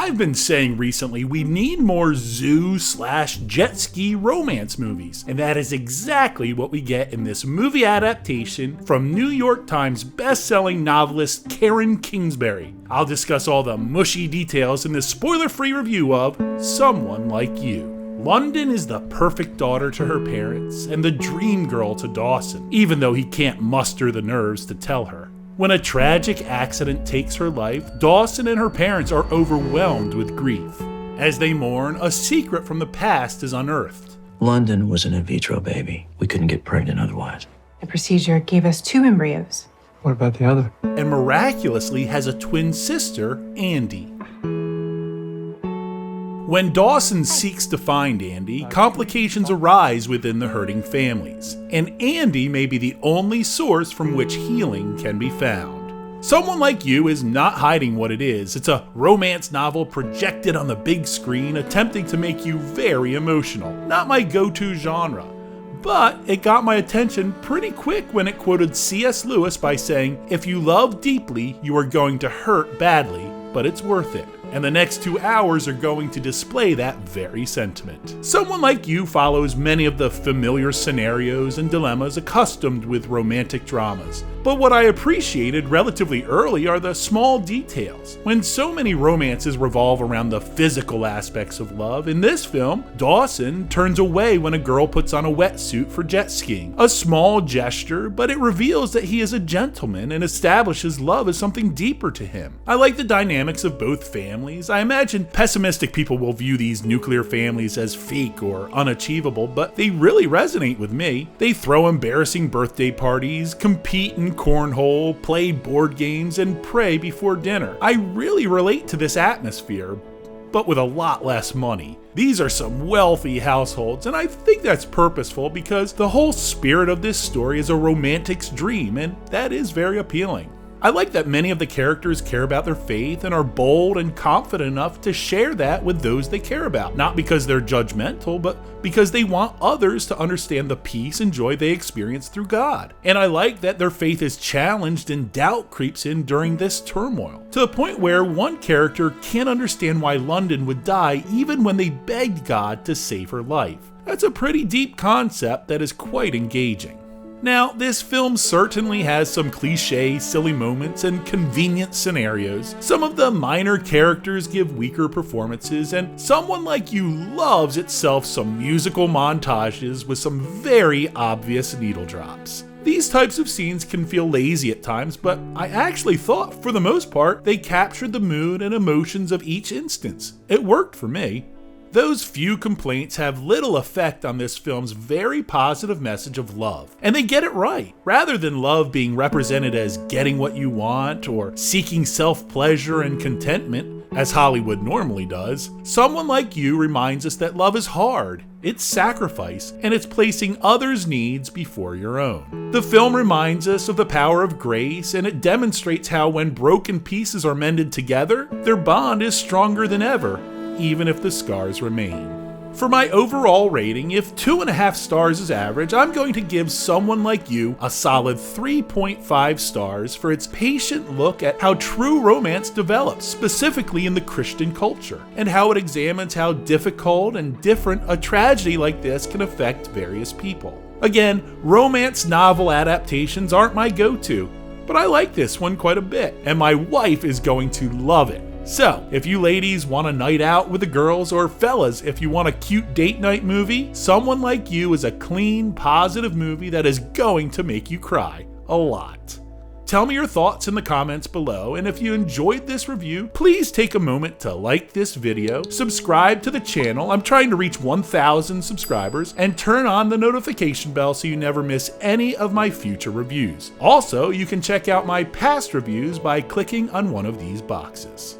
I've been saying recently we need more zoo/jet ski romance movies, and that is exactly what we get in this movie adaptation from New York Times best-selling novelist Karen Kingsbury. I'll discuss all the mushy details in this spoiler-free review of Someone Like You. London is the perfect daughter to her parents and the dream girl to Dawson, even though he can't muster the nerves to tell her. When a tragic accident takes her life, Dawson and her parents are overwhelmed with grief. As they mourn, a secret from the past is unearthed. London was an in vitro baby. We couldn't get pregnant otherwise. The procedure gave us 2 embryos. What about the other? And miraculously has a twin sister, Andy. When Dawson seeks to find Andy, complications arise within the hurting families, and Andy may be the only source from which healing can be found. Someone Like You is not hiding what it is. It's a romance novel projected on the big screen, attempting to make you very emotional. Not my go-to genre, but it got my attention pretty quick when it quoted C.S. Lewis by saying, "If you love deeply, you are going to hurt badly, but it's worth it." And the next 2 hours are going to display that very sentiment. Someone Like You follows many of the familiar scenarios and dilemmas accustomed with romantic dramas. But what I appreciated relatively early are the small details. When so many romances revolve around the physical aspects of love, in this film, Dawson turns away when a girl puts on a wetsuit for jet skiing. A small gesture, but it reveals that he is a gentleman and establishes love as something deeper to him. I like the dynamics of both families. I imagine pessimistic people will view these nuclear families as fake or unachievable, but they really resonate with me. They throw embarrassing birthday parties, compete in cornhole, play board games, and pray before dinner. I really relate to this atmosphere, but with a lot less money. These are some wealthy households, and I think that's purposeful because the whole spirit of this story is a romantic's dream, and that is very appealing. I like that many of the characters care about their faith and are bold and confident enough to share that with those they care about. Not because they're judgmental, but because they want others to understand the peace and joy they experience through God. And I like that their faith is challenged and doubt creeps in during this turmoil, to the point where one character can't understand why London would die even when they begged God to save her life. That's a pretty deep concept that is quite engaging. Now, this film certainly has some cliche, silly moments and convenient scenarios. Some of the minor characters give weaker performances, and Someone Like You loves itself some musical montages with some very obvious needle drops. These types of scenes can feel lazy at times, but I actually thought, for the most part, they captured the mood and emotions of each instance. It worked for me. Those few complaints have little effect on this film's very positive message of love, and they get it right. Rather than love being represented as getting what you want or seeking self-pleasure and contentment, as Hollywood normally does, Someone Like You reminds us that love is hard, it's sacrifice, and it's placing others' needs before your own. The film reminds us of the power of grace, and it demonstrates how when broken pieces are mended together, their bond is stronger than ever, even if the scars remain. For my overall rating, if 2.5 stars is average, I'm going to give Someone Like You a solid 3.5 stars for its patient look at how true romance develops, specifically in the Christian culture, and how it examines how difficult and different a tragedy like this can affect various people. Again, romance novel adaptations aren't my go-to, but I like this one quite a bit, and my wife is going to love it. So, if you ladies want a night out with the girls, or fellas, if you want a cute date night movie, Someone Like You is a clean, positive movie that is going to make you cry a lot. Tell me your thoughts in the comments below, and if you enjoyed this review, please take a moment to like this video, subscribe to the channel, I'm trying to reach 1,000 subscribers, and turn on the notification bell so you never miss any of my future reviews. Also, you can check out my past reviews by clicking on one of these boxes.